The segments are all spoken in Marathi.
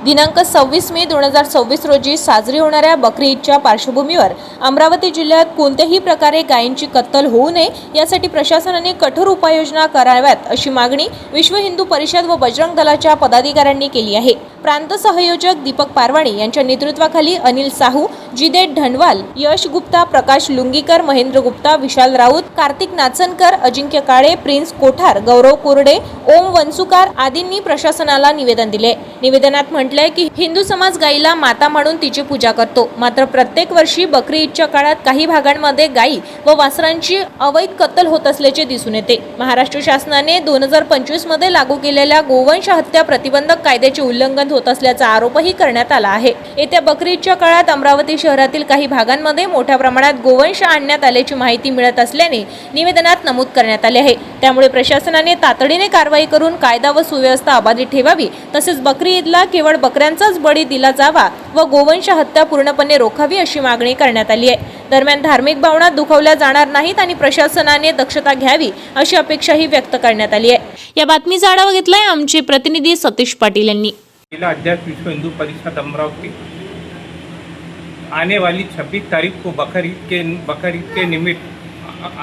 दिनांक 26 मे 2026 रोजी साजरी होणाऱ्या बकरी ईदच्या पार्श्वभूमीवर अमरावती जिल्ह्यात कोणत्याही प्रकारे गायींची कत्तल होऊ नये यासाठी प्रशासनाने कठोर उपाययोजना कराव्यात अशी मागणी विश्व हिंदू परिषद व बजरंग दलाच्या पदाधिकाऱ्यांनी केली आहे। प्रांत सहयोजक दीपक पारवाणी यांच्या नेतृत्वाखाली अनिल साहू, जिदेश ढंडवाल, यश गुप्ता, प्रकाश लुंगीकर, महेंद्र गुप्ता, विशाल राऊत, कार्तिक नाचनकर, अजिंक्य काळे, प्रिन्स कोठार, गौरव कोरडे, ओम वंसुकार आदींनी प्रशासनाला निवेदन दिले। निवेदनात म्हटलंय की हिंदू समाज गायीला माता म्हणून तिची पूजा करतो, मात्र प्रत्येक वर्षी बकरी ईदच्या काळात काही भागांमध्ये गायी व वासरांची अवैध कत्तल होत असल्याचे दिसून येते। महाराष्ट्र शासनाने 2025 मध्ये लागू केलेल्या गोवंश हत्या प्रतिबंधक कायद्याचे उल्लंघन होत असल्याचा आरोपही करण्यात आला आहे। येत्या बकरी ईदच्या काळात अमरावती शहरातील काही भागांमध्ये मोठ्या प्रमाणात गोवंश आणण्यात आल्याची माहिती मिळत असल्याने निवेदनात नमूद करण्यात आले आहे। त्यामुळे प्रशासनाने तातडीने कारवाई करून कायदा व सुव्यवस्था अबाधित ठेवावी, तसेच बकरी ईदला केवळ बकऱ्यांचाच बळी दिला जावा व गोवंश हत्या पूर्णपणे रोखावी अशी मागणी करण्यात आली आहे। दरम्यान धार्मिक भावना दुखावल्या जाणार नाहीत आणि प्रशासनाने दक्षता घ्यावी अशी अपेक्षाही व्यक्त करण्यात आली आहे। या बातमीचा आढावा घेतलाय आमचे प्रतिनिधी सतीश पाटील यांनी। जिला अध्यक्ष विश्व हिंदू परिषद अमरावती आने वाली 26 तारीख को बकर ईद के निमित्त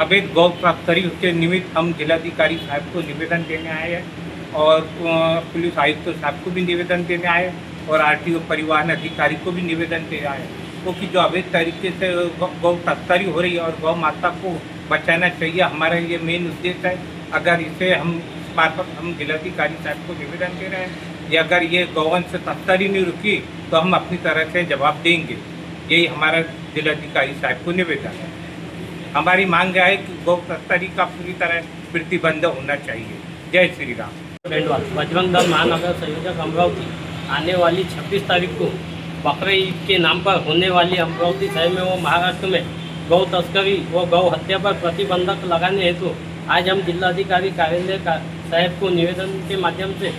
अवैध गौ तस्करी के निमित्त हम जिलाधिकारी साहब को निवेदन देने आए हैं और पुलिस आयुक्त साहब को भी निवेदन देने आए और आरटीओ परिवहन अधिकारी को भी निवेदन देने आए, क्योंकि जो अवैध तरीके से गौ तस्करी हो रही है और गौ माता को बचाना चाहिए, हमारा ये मेन उद्देश्य है। अगर इसे हम मार्फत हम जिलाधिकारी साहब को निवेदन दे रहे हैं कि अगर ये गौवंश तस्करी नहीं रुकी तो हम अपनी तरह से जवाब देंगे। यही हमारा जिलाधिकारी साहब को निवेदन है। हमारी मांग है कि गौ तस्करी का पूरी तरह प्रतिबंध होना चाहिए। जय श्री राम। बजरंग दल महानगर संयोजक अमरावती आने वाली 26 तारीख को बकरी ईद के नाम पर होने वाली अमरावती शहर में व महाराष्ट्र में गौ तस्करी व गौ हत्या पर प्रतिबंधक लगाने हेतु आज हम जिलाधिकारी कार्यालय साहब को निवेदन के माध्यम से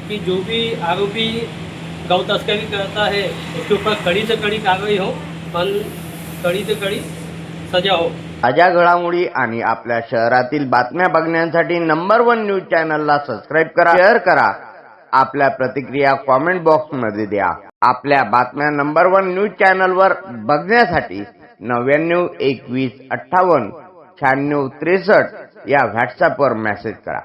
कि जो भी आरोपी गौ तस्करी करता है उसके ऊपर कड़ी से कड़ी कार्रवाई हो और कड़ी से कड़ी सजा हो। ताज्या घडामोडी आणि आपल्या शहरातील बातम्या बघण्यासाठी नंबर 1 न्यूज चॅनलला सबस्क्राइब करा, शेअर करा, आपल्या प्रतिक्रिया कमेंट बॉक्स मध्ये द्या। आपल्या बातम्या नंबर 1 न्यूज चॅनलवर बघण्यासाठी 99 21 58 96 63 या व्हॉट्सअपवर मेसेज करा।